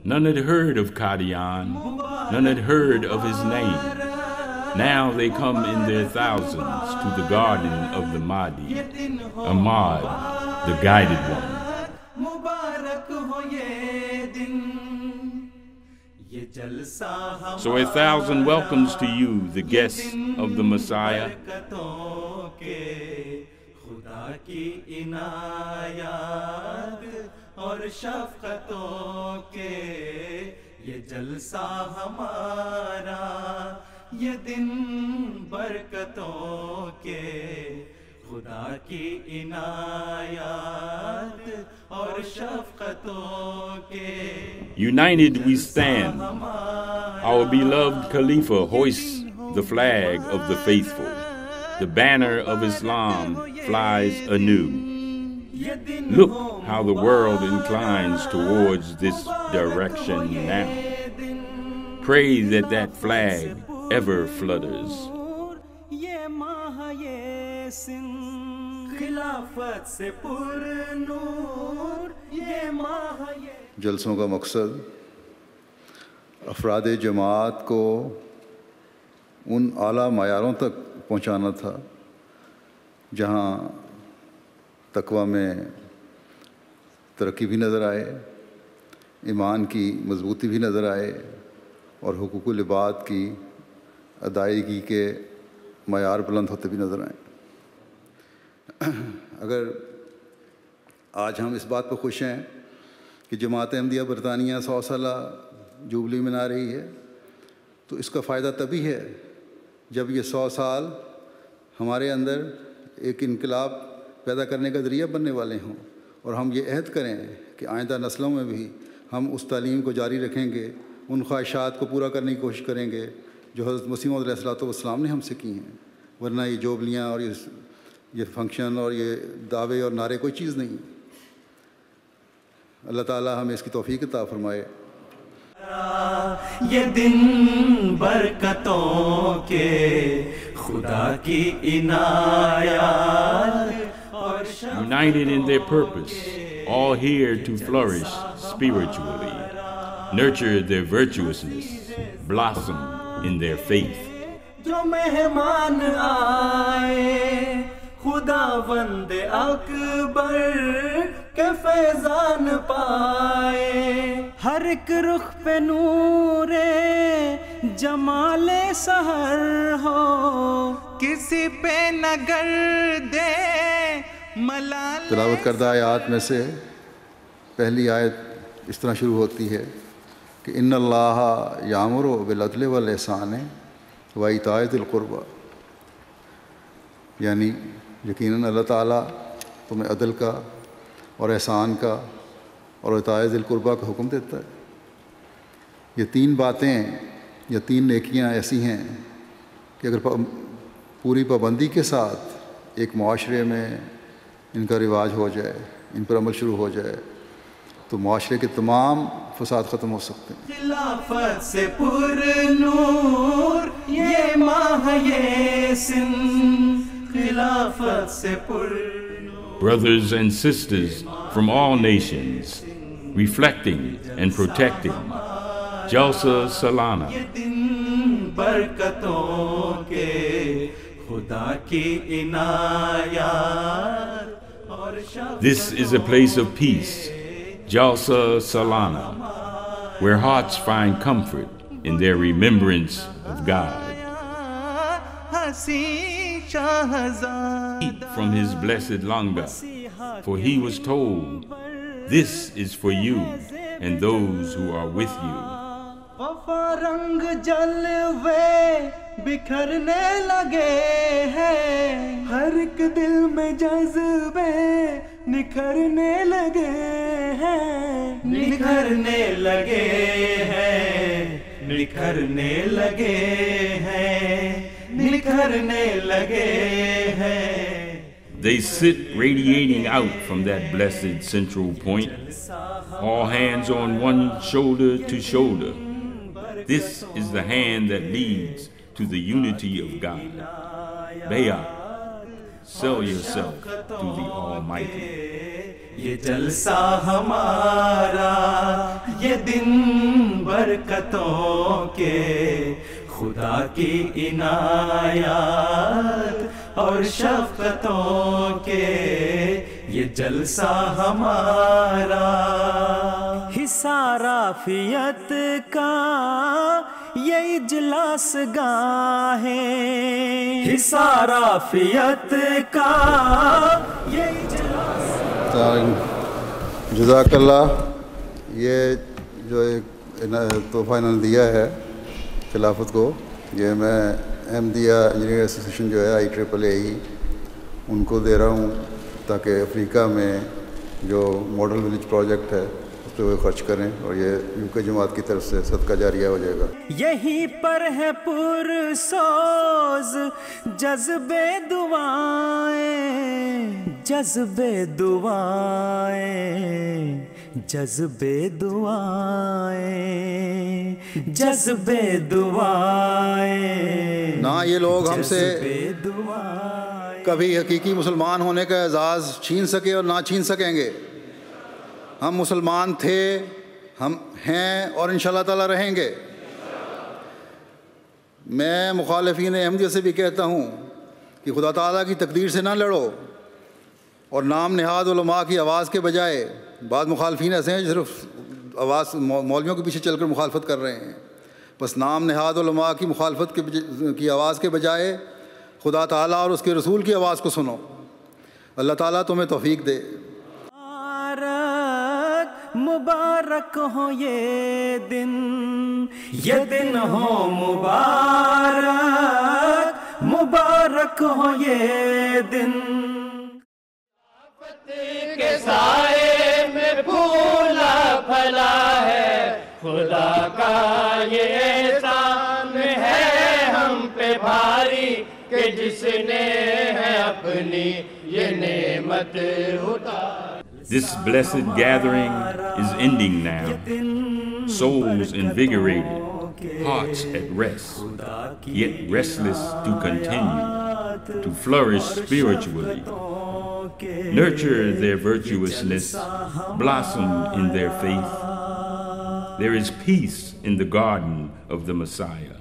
None had heard of Qadian, none had heard of his name. Now they come in their thousands to the garden of the Mahdi, Ahmad, the guided one. So 1,000 welcomes to you, the guests of the Messiah. اور شفقتوں کے یہ جلسہ ہمارا، یہ دن برکتوں کے، خدا کی عنایات اور شفقتوں کے. United we stand. Our beloved Khalifa hoists the flag of the faithful. The banner of Islam flies anew. Look how the world inclines towards this direction now. Pray that that flag ever flutters. جلسوں کا مقصد افراد جماعت کو ان اعلیٰ معیاروں تک پہنچانا تھا جہاں تقوی میں ترقی بھی نظر آئے، ایمان کی مضبوطی بھی نظر آئے، اور حقوق العباد کی ادائیگی کے معیار بلند ہوتے بھی نظر آئیں. اگر آج ہم اس بات پہ خوش ہیں کہ جماعت احمدیہ برطانیہ 100 سالہ جوبلی منا رہی ہے، تو اس کا فائدہ تبھی ہے جب یہ 100 سال ہمارے اندر ایک انقلاب پیدا کرنے کا ذریعہ بننے والے ہوں، اور ہم یہ عہد کریں کہ آئندہ نسلوں میں بھی ہم اس تعلیم کو جاری رکھیں گے، ان خواہشات کو پورا کرنے کی کوشش کریں گے جو حضرت مسیح موعود علیہ السلام نے ہم سے کی ہیں. ورنہ یہ جوبلیاں اور یہ فنکشن اور یہ دعوے اور نعرے کوئی چیز نہیں. اللہ تعالیٰ ہمیں اس کی توفیق عطا فرمائے. یہ دن برکتوں کے، خدا کی عنایات. United in their purpose, all here to flourish spiritually, nurture their virtuousness, blossom in their faith. جو مہمان آئے خداوند اکبر کے فیضان پائے، ہر ایک رخ پہ نور جمال سحر ہو، کسی پہ نہ گردے ملال. تلاوت کردہ آیات میں سے پہلی آیت اس طرح شروع ہوتی ہے کہ ان اللہ یامر بالعدل والاحسان وایتاء ذی القربی، یعنی یقیناً اللہ تعالیٰ تمہیں عدل کا اور احسان کا اور ایتاء ذی القربی کا حکم دیتا ہے. یہ 3 باتیں یا 3 نیکیاں ایسی ہیں کہ اگر پوری پابندی کے ساتھ ایک معاشرے میں ان کا رواج ہو جائے، ان پر عمل شروع ہو جائے، تو معاشرے کے تمام فساد ختم ہو سکتے ہیں. خلافت سے پر نور یہ ماہ یہ سن، خلافت سے پر نور. Brothers and sisters from all nations, reflecting and protecting, Jalsa Salana. یہ دن برکتوں کے، خدا کی عنایات. This is a place of peace, Jalsa Salana, where hearts find comfort in their remembrance of God. Eat from his blessed langa, for he was told, this is for you and those who are with you. رنگ جلوے بکھرنے لگے ہیں، ہر ایک دل میں جذبے نکھرنے لگے ہیں، نکھرنے لگے ہیں، نکھرنے لگے ہیں، نکھرنے لگے ہیں. They sit radiating out from that blessed central point, all hands on one shoulder to shoulder. This is the hand that leads to the unity of God. Bay'at, sell yourself to the Almighty. یہ جلسہ ہمارا یہ دن برکتوں کے خدا کی عنایات اور شفقتوں کے یہ جلسہ ہمارا حصار عافیت کا یہ اجلاس گاہ ہے حصار عافیت کا یہ اجلاس جزاک اللہ. یہ جو ایک تحفہ انہوں نے دیا ہے خلافت کو, یہ میں احمدیہ انجینئر ایسوسیشن جو ہے IEEE ان کو دے رہا ہوں تاکہ افریقہ میں جو ماڈل ولیج پروجیکٹ ہے اس پہ وہ خرچ کریں, اور یہ UK جماعت کی طرف سے صدقہ جاریہ ہو جائے گا. یہیں پر ہے پرسوز جذبے دعائیں جذبے دعائیں جذبے دعائیں جذبے دعائیں. نہ یہ لوگ ہم سے کبھی حقیقی مسلمان ہونے کا اعزاز چھین سکے اور نہ چھین سکیں گے. ہم مسلمان تھے, ہم ہیں اور انشاءاللہ تعالی رہیں گے. میں مخالفین احمدیہ سے بھی کہتا ہوں کہ خدا تعالیٰ کی تقدیر سے نہ لڑو, اور نام نہاد علماء کی آواز کے بجائے, بعض مخالفین ایسے ہیں جو صرف آواز مولویوں کے پیچھے چل کر مخالفت کر رہے ہیں, بس نام نہاد علماء کی مخالفت کی آواز کے بجائے خدا تعالیٰ اور اس کے رسول کی آواز کو سنو. اللہ تعالیٰ تمہیں توفیق دے. مبارک ہو یہ دن ہو مبارک مبارک ہو یہ دن. کے سائے میں پھولا پھلا ہے خدا کا یہ احسان ہے ہم پہ بھاری کہ جس نے ہے اپنی یہ نعمت اتاری. This blessed gathering is ending now. Souls invigorated, hearts at rest, yet restless to continue, to flourish spiritually. Nurture their virtuousness, blossom in their faith. There is peace in the garden of the Messiah.